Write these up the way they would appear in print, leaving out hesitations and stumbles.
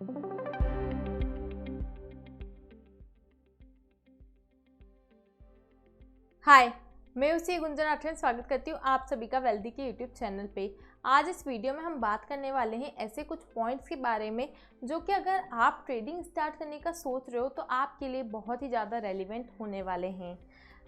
हाय, मैं उसी गुंजन आठवले स्वागत करती हूँ आप सभी का वेल्दी के यूट्यूब चैनल पे। आज इस वीडियो में हम बात करने वाले हैं ऐसे कुछ पॉइंट्स के बारे में जो कि अगर आप ट्रेडिंग स्टार्ट करने का सोच रहे हो तो आपके लिए बहुत ही ज़्यादा रेलिवेंट होने वाले हैं।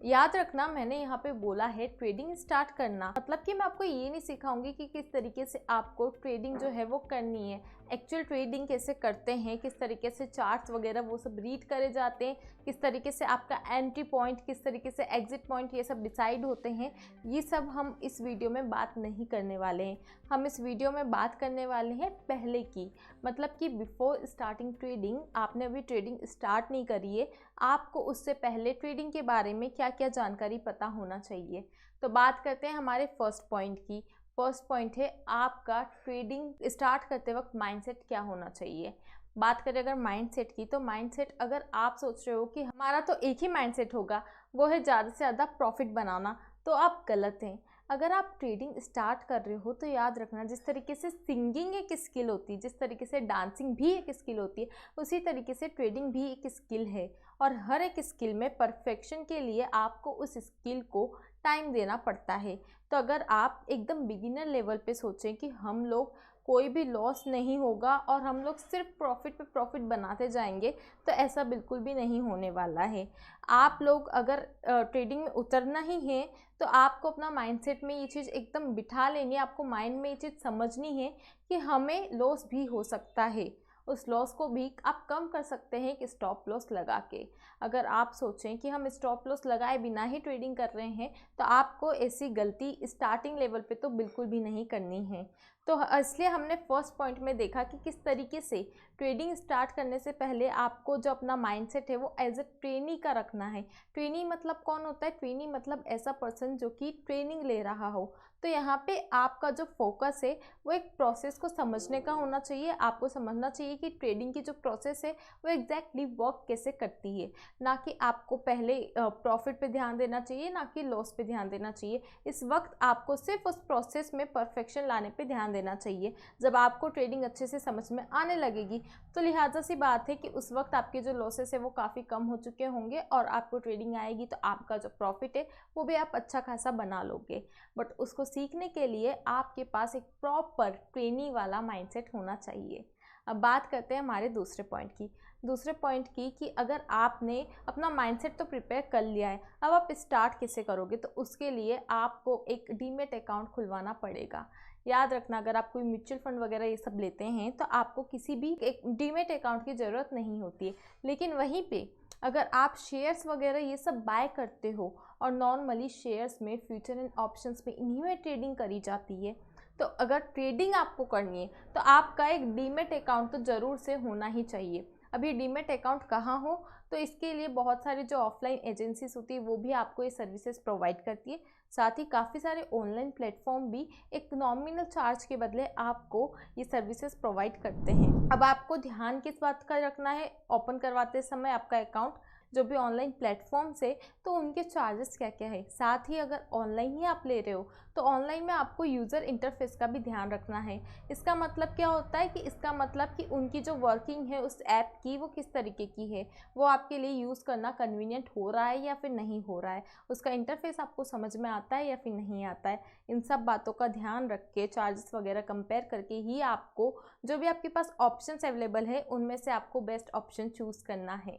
याद रखना, मैंने यहाँ पे बोला है ट्रेडिंग स्टार्ट करना, मतलब कि मैं आपको ये नहीं सिखाऊंगी कि किस तरीके से आपको ट्रेडिंग जो है वो करनी है, एक्चुअल ट्रेडिंग कैसे करते हैं, किस तरीके से चार्ट्स वगैरह वो सब रीड करे जाते हैं, किस तरीके से आपका एंट्री पॉइंट, किस तरीके से एग्जिट पॉइंट ये सब डिसाइड होते हैं। ये सब हम इस वीडियो में बात नहीं करने वाले हैं। हम इस वीडियो में बात करने वाले हैं पहले की, मतलब कि बिफोर स्टार्टिंग ट्रेडिंग, आपने अभी ट्रेडिंग स्टार्ट नहीं करी है, आपको उससे पहले ट्रेडिंग के बारे में क्या क्या जानकारी पता होना चाहिए। तो बात करते हैं हमारे फर्स्ट पॉइंट की। फर्स्ट पॉइंट है आपका ट्रेडिंग स्टार्ट करते वक्त माइंडसेट क्या होना चाहिए। बात करें अगर माइंडसेट की, तो माइंडसेट अगर आप सोच रहे हो कि हमारा तो एक ही माइंडसेट होगा, वो है ज़्यादा से ज़्यादा प्रॉफिट बनाना, तो आप गलत हैं। अगर आप ट्रेडिंग स्टार्ट कर रहे हो तो याद रखना, जिस तरीके से सिंगिंग एक स्किल होती है, जिस तरीके से डांसिंग भी एक स्किल होती है, उसी तरीके से ट्रेडिंग भी एक स्किल है। और हर एक स्किल में परफेक्शन के लिए आपको उस स्किल को टाइम देना पड़ता है। तो अगर आप एकदम बिगिनर लेवल पे सोचें कि हम लोग कोई भी लॉस नहीं होगा और हम लोग सिर्फ प्रॉफिट पे प्रॉफिट बनाते जाएंगे, तो ऐसा बिल्कुल भी नहीं होने वाला है। आप लोग अगर ट्रेडिंग में उतरना ही है तो आपको अपना माइंडसेट में ये चीज़ एकदम बिठा लेनी है, आपको माइंड में ये चीज़ समझनी है कि हमें लॉस भी हो सकता है। उस लॉस को भी आप कम कर सकते हैं कि स्टॉप लॉस लगा के। अगर आप सोचें कि हम स्टॉप लॉस लगाए बिना ही ट्रेडिंग कर रहे हैं, तो आपको ऐसी गलती स्टार्टिंग लेवल पे तो बिल्कुल भी नहीं करनी है। तो इसलिए हमने फर्स्ट पॉइंट में देखा कि किस तरीके से ट्रेडिंग स्टार्ट करने से पहले आपको जो अपना माइंडसेट है वो एज ए ट्रेनी का रखना है। ट्रेनी मतलब कौन होता है? ट्रेनी मतलब ऐसा पर्सन जो कि ट्रेनिंग ले रहा हो। तो यहाँ पे आपका जो फोकस है वो एक प्रोसेस को समझने का होना चाहिए। आपको समझना चाहिए कि ट्रेडिंग की जो प्रोसेस है वो एग्जैक्टली वर्क कैसे करती है, ना कि आपको पहले प्रॉफिट पे ध्यान देना चाहिए, ना कि लॉस पे ध्यान देना चाहिए। इस वक्त आपको सिर्फ उस प्रोसेस में परफेक्शन लाने पे ध्यान देना चाहिए। जब आपको ट्रेडिंग अच्छे से समझ में आने लगेगी तो लिहाजा सी बात है कि उस वक्त आपके जो लॉसेस है वो काफ़ी कम हो चुके होंगे और आपको ट्रेडिंग आएगी तो आपका जो प्रॉफिट है वो भी आप अच्छा खासा बना लोगे। बट उसको सीखने के लिए आपके पास एक प्रॉपर ट्रेनिंग वाला माइंडसेट होना चाहिए। अब बात करते हैं हमारे दूसरे पॉइंट की कि अगर आपने अपना माइंडसेट तो प्रिपेयर कर लिया है, अब आप स्टार्ट कैसे करोगे? तो उसके लिए आपको एक डीमैट अकाउंट खुलवाना पड़ेगा। याद रखना, अगर आप कोई म्यूचुअल फंड वगैरह ये सब लेते हैं तो आपको किसी भी एक डीमैट अकाउंट की ज़रूरत नहीं होती है। लेकिन वहीं पे अगर आप शेयर्स वगैरह ये सब बाय करते हो, और नॉर्मली शेयर्स में, फ्यूचर एंड ऑप्शंस में, इन्हीं में ट्रेडिंग करी जाती है, तो अगर ट्रेडिंग आपको करनी है तो आपका एक डीमैट अकाउंट तो ज़रूर से होना ही चाहिए। अभी डीमैट अकाउंट कहाँ हो? तो इसके लिए बहुत सारी जो ऑफलाइन एजेंसीज होती है वो भी आपको ये सर्विसेज प्रोवाइड करती है। साथ ही काफ़ी सारे ऑनलाइन प्लेटफॉर्म भी एक नॉमिनल चार्ज के बदले आपको ये सर्विसेज प्रोवाइड करते हैं। अब आपको ध्यान किस बात का रखना है ओपन करवाते समय आपका अकाउंट? जो भी ऑनलाइन प्लेटफॉर्म से, तो उनके चार्जेस क्या क्या है। साथ ही अगर ऑनलाइन ही आप ले रहे हो तो ऑनलाइन में आपको यूज़र इंटरफेस का भी ध्यान रखना है। इसका मतलब क्या होता है कि इसका मतलब कि उनकी जो वर्किंग है उस ऐप की वो किस तरीके की है, वो आपके लिए यूज़ करना कन्वीनियंट हो रहा है या फिर नहीं हो रहा है, उसका इंटरफेस आपको समझ में आता है या फिर नहीं आता है। इन सब बातों का ध्यान रख के चार्जेस वगैरह कंपेयर करके ही आपको जो भी आपके पास ऑप्शंस अवेलेबल है उनमें से आपको बेस्ट ऑप्शन चूज़ करना है।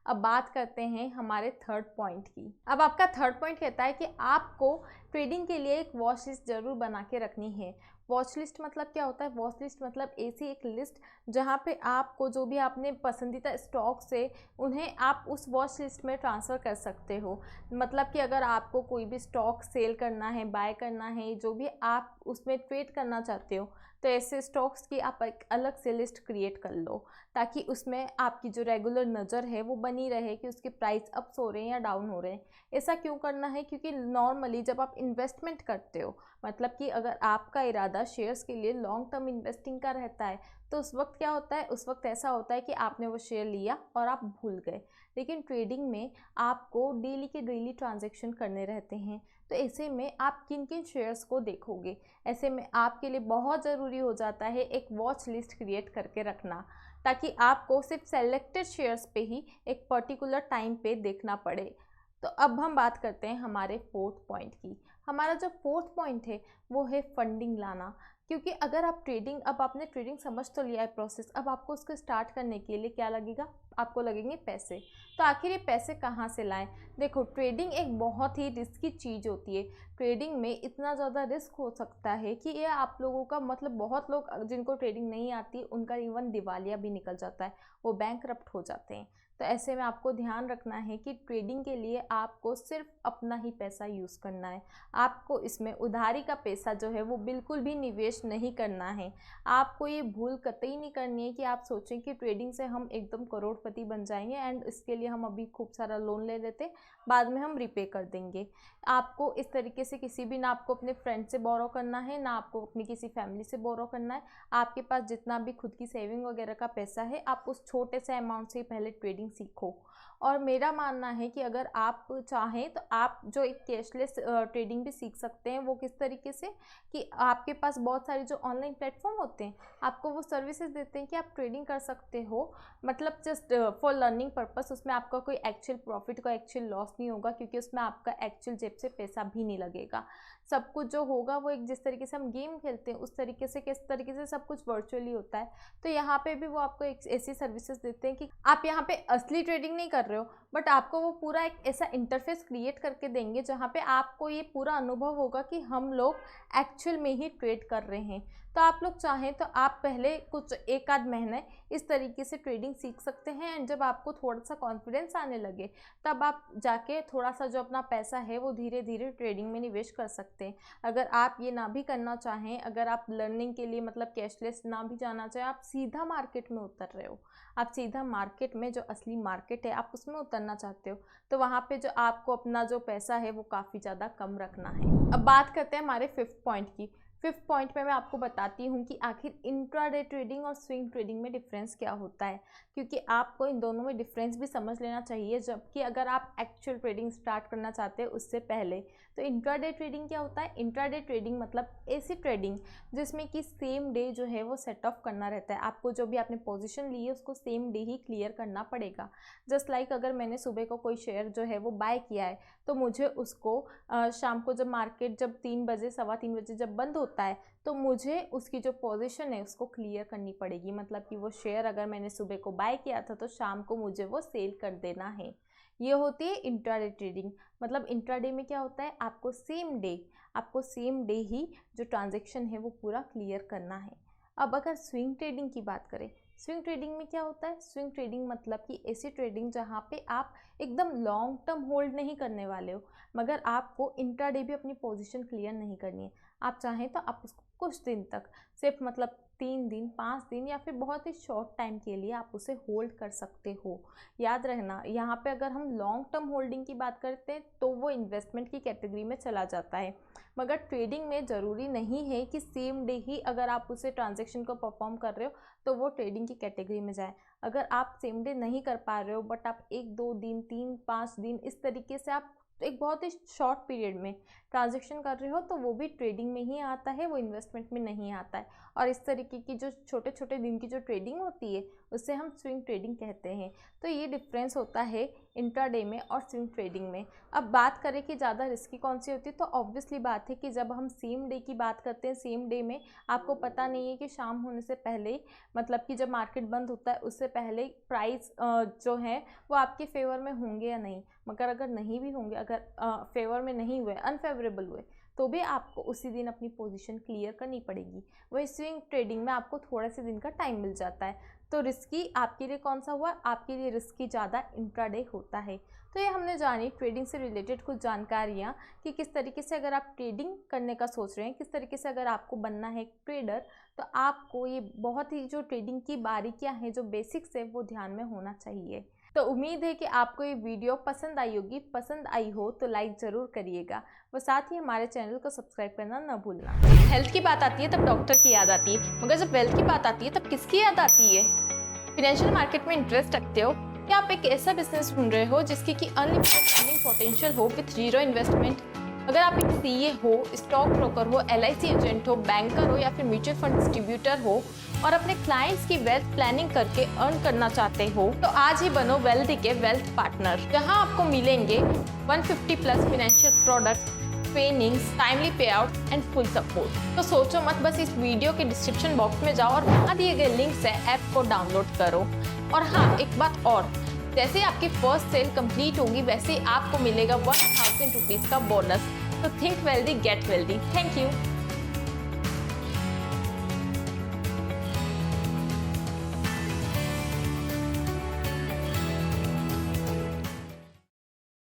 अब बात करते हैं हमारे थर्ड पॉइंट की। अब आपका थर्ड पॉइंट कहता है कि आपको ट्रेडिंग के लिए एक वॉच लिस्ट ज़रूर बना के रखनी है। वॉच लिस्ट मतलब क्या होता है? वॉच लिस्ट मतलब ऐसी एक लिस्ट जहाँ पे आपको जो भी आपने पसंदीदा स्टॉक्स है उन्हें आप उस वॉच लिस्ट में ट्रांसफ़र कर सकते हो। मतलब कि अगर आपको कोई भी स्टॉक सेल करना है, बाय करना है, जो भी आप उसमें ट्रेड करना चाहते हो, तो ऐसे स्टॉक्स की आप एक अलग से लिस्ट क्रिएट कर लो, ताकि उसमें आपकी जो रेगुलर नज़र है वो बनी रहे कि उसके प्राइस अप्स हो रहे हैं या डाउन हो रहे हैं। ऐसा क्यों करना है? क्योंकि नॉर्मली जब आप इन्वेस्टमेंट करते हो, मतलब कि अगर आपका इरादा शेयर्स के लिए लॉन्ग टर्म इन्वेस्टिंग का रहता है, तो उस वक्त क्या होता है? उस वक्त ऐसा होता है कि आपने वो शेयर लिया और आप भूल गए। लेकिन ट्रेडिंग में आपको डेली के डेली ट्रांजैक्शन करने रहते हैं, तो ऐसे में आप किन किन शेयर्स को देखोगे? ऐसे में आपके लिए बहुत ज़रूरी हो जाता है एक वॉच लिस्ट क्रिएट करके रखना। ताकि आपको सिर्फ सेलेक्टेड शेयर्स पे ही एक पर्टिकुलर टाइम पे देखना पड़े। तो अब हम बात करते हैं हमारे फोर्थ पॉइंट की। हमारा जो फोर्थ पॉइंट है वो है फंडिंग लाना। क्योंकि अगर आप ट्रेडिंग, अब आपने ट्रेडिंग समझ तो लिया है प्रोसेस, अब आपको उसको स्टार्ट करने के लिए क्या लगेगा, आपको लगेंगे पैसे। तो आखिर ये पैसे कहाँ से लाएं? देखो, ट्रेडिंग एक बहुत ही रिस्की चीज़ होती है। ट्रेडिंग में इतना ज़्यादा रिस्क हो सकता है कि ये आप लोगों का मतलब, बहुत लोग जिनको ट्रेडिंग नहीं आती उनका इवन दिवालिया भी निकल जाता है, वो बैंकरप्ट हो जाते हैं। तो ऐसे में आपको ध्यान रखना है कि ट्रेडिंग के लिए आपको सिर्फ अपना ही पैसा यूज़ करना है। आपको इसमें उधारी का पैसा जो है वो बिल्कुल भी निवेश नहीं करना है। आपको ये भूल कतई नहीं करनी है कि आप सोचें कि ट्रेडिंग से हम एकदम करोड़पति बन जाएंगे एंड इसके लिए हम अभी खूब सारा लोन ले लेते, बाद में हम रिपे कर देंगे। आपको इस तरीके से किसी भी, ना आपको अपने फ्रेंड से बोरो करना है, ना आपको अपनी किसी फैमिली से बोरो करना है। आपके पास जितना भी खुद की सेविंग वगैरह का पैसा है, आप उस छोटे से अमाउंट से ही पहले ट्रेडिंग सीखो। और मेरा मानना है कि अगर आप चाहें तो आप जो एक कैशलेस ट्रेडिंग भी सीख सकते हैं। वो किस तरीके से कि आपके पास बहुत सारे जो ऑनलाइन प्लेटफॉर्म होते हैं, आपको वो सर्विसेज देते हैं कि आप ट्रेडिंग कर सकते हो, मतलब जस्ट फॉर लर्निंग पर्पस। उसमें आपका कोई एक्चुअल प्रॉफिट, कोई एक्चुअल लॉस नहीं होगा, क्योंकि उसमें आपका एक्चुअल जेब से पैसा भी नहीं लगेगा। सब कुछ जो होगा वो एक, जिस तरीके से हम गेम खेलते हैं उस तरीके से, किस तरीके से सब कुछ वर्चुअली होता है। तो यहाँ पे भी वो आपको एक ऐसी सर्विसेज देते हैं कि आप यहाँ पे असली ट्रेडिंग नहीं कर रहे हो, बट आपको वो पूरा एक ऐसा इंटरफेस क्रिएट करके देंगे जहाँ पे आपको ये पूरा अनुभव होगा कि हम लोग एक्चुअल में ही ट्रेड कर रहे हैं। तो आप लोग चाहें तो आप पहले कुछ एक आध महीने इस तरीके से ट्रेडिंग सीख सकते हैं एंड जब आपको थोड़ा सा कॉन्फिडेंस आने लगे तब आप जाके थोड़ा सा जो अपना पैसा है वो धीरे धीरे ट्रेडिंग में निवेश कर सकते हैं। अगर आप ये ना भी करना चाहें, अगर आप लर्निंग के लिए मतलब कैशलेस ना भी जाना चाहें, आप सीधा मार्केट में उतर रहे हो, आप सीधा मार्केट में जो असली मार्केट है आप उसमें उतरना चाहते हो, तो वहाँ पे जो आपको अपना जो पैसा है वो काफ़ी ज़्यादा कम रखना है। अब बात करते हैं हमारे फिफ्थ पॉइंट की। फिफ्थ पॉइंट में मैं आपको बताती हूँ कि आखिर इंट्राडे ट्रेडिंग और स्विंग ट्रेडिंग में डिफरेंस क्या होता है, क्योंकि आपको इन दोनों में डिफरेंस भी समझ लेना चाहिए। जबकि अगर आप एक्चुअल ट्रेडिंग स्टार्ट करना चाहते हैं उससे पहले, तो इंट्राडे ट्रेडिंग क्या होता है? इंट्राडे ट्रेडिंग मतलब ऐसी ट्रेडिंग जिसमें कि सेम डे जो है वो सेट ऑफ करना रहता है। आपको जो भी आपने पोजीशन ली है उसको सेम डे ही क्लियर करना पड़ेगा। जस्ट लाइक अगर मैंने सुबह को कोई शेयर जो है वो बाय किया है, तो मुझे उसको शाम को जब मार्केट जब 3 बजे, 3:15 बजे जब बंद होता है, तो मुझे उसकी जो पोजीशन है उसको क्लियर करनी पड़ेगी। मतलब कि वो शेयर अगर मैंने सुबह को बाय किया था तो शाम को मुझे वो सेल कर देना है। ये होती है इंट्राडे ट्रेडिंग। मतलब इंट्राडे में क्या होता है, आपको सेम डे ही जो ट्रांजैक्शन है वो पूरा क्लियर करना है। अब अगर स्विंग ट्रेडिंग की बात करें, स्विंग ट्रेडिंग में क्या होता है? स्विंग ट्रेडिंग मतलब कि ऐसी ट्रेडिंग जहाँ पे आप एकदम लॉन्ग टर्म होल्ड नहीं करने वाले हो, मगर आपको इंट्राडे भी अपनी पोजीशन क्लियर नहीं करनी है। आप चाहें तो आप उसको कुछ दिन तक, सिर्फ मतलब 3 दिन, 5 दिन या फिर बहुत ही शॉर्ट टाइम के लिए आप उसे होल्ड कर सकते हो। याद रखना, यहाँ पे अगर हम लॉन्ग टर्म होल्डिंग की बात करते हैं तो वो इन्वेस्टमेंट की कैटेगरी में चला जाता है, मगर ट्रेडिंग में ज़रूरी नहीं है कि सेम डे ही अगर आप उसे ट्रांजैक्शन को परफॉर्म कर रहे हो तो वो ट्रेडिंग की कैटेगरी में जाए। अगर आप सेम डे नहीं कर पा रहे हो बट आप 1-2 दिन, 3-5 दिन इस तरीके से आप एक बहुत ही शॉर्ट पीरियड में ट्रांजैक्शन कर रहे हो, तो वो भी ट्रेडिंग में ही आता है, वो इन्वेस्टमेंट में नहीं आता है। और इस तरीके की जो छोटे छोटे दिन की जो ट्रेडिंग होती है उसे हम स्विंग ट्रेडिंग कहते हैं। तो ये डिफरेंस होता है इंट्राडे में और स्विंग ट्रेडिंग में। अब बात करें कि ज़्यादा रिस्की कौन सी होती है, तो ऑब्वियसली बात है कि जब हम सेम डे की बात करते हैं, सेम डे में आपको पता नहीं है कि शाम होने से पहले, मतलब कि जब मार्केट बंद होता है उससे पहले प्राइस जो है वो आपके फेवर में होंगे या नहीं। मगर अगर नहीं भी होंगे, अगर फेवर में नहीं हुए, अनफेवरेबल हुए, तो भी आपको उसी दिन अपनी पोजीशन क्लियर करनी पड़ेगी। वही स्विंग ट्रेडिंग में आपको थोड़े से दिन का टाइम मिल जाता है। तो रिस्की आपके लिए कौन सा हुआ? आपके लिए रिस्की ज़्यादा इंट्राडे होता है। तो ये हमने जानी ट्रेडिंग से रिलेटेड कुछ जानकारियाँ कि किस तरीके से अगर आप ट्रेडिंग करने का सोच रहे हैं, किस तरीके से अगर आपको बनना है एक ट्रेडर, तो आपको ये बहुत ही जो ट्रेडिंग की बारीकियाँ हैं, जो बेसिक्स है, वो ध्यान में होना चाहिए। तो उम्मीद है कि आपको ये वीडियो पसंद आई होगी। पसंद आई हो तो लाइक ज़रूर करिएगा, और साथ ही हमारे चैनल को सब्सक्राइब करना न भूलना। जब हेल्थ की बात आती है तब डॉक्टर की याद आती है, मगर जब वेल्थ की बात आती है तब किसकी याद आती है? फाइनेंशियल मार्केट में इंटरेस्ट रखते हो या आप एक ऐसा बिजनेस ढूंढ रहे हो जिसकी कि अनलिमिटेड अर्निंग पोटेंशियल हो विथ जीरो इन्वेस्टमेंट? अगर आप एक सीए हो, स्टॉक ब्रोकर हो, एलआईसी एजेंट हो, बैंकर हो या फिर म्यूचुअल फंड डिस्ट्रीब्यूटर हो और अपने क्लाइंट्स की वेल्थ प्लानिंग करके अर्न करना चाहते हो तो आज ही बनो वेल्दी के वेल्थ पार्टनर, जहां आपको मिलेंगे 150 plus financial product, trainings, timely पे आउट एंड फुल सपोर्ट। तो सोचो मत, बस इस वीडियो के डिस्क्रिप्शन बॉक्स में जाओ और वहाँ दिए गए लिंक से ऐप को डाउनलोड करो। और हाँ, एक बात और, जैसे आपकी फर्स्ट सेल कंप्लीट होगी वैसे ही आपको मिलेगा 1000 रुपीज़ का बोनस। तो think wealthy, get wealthy. Thank you.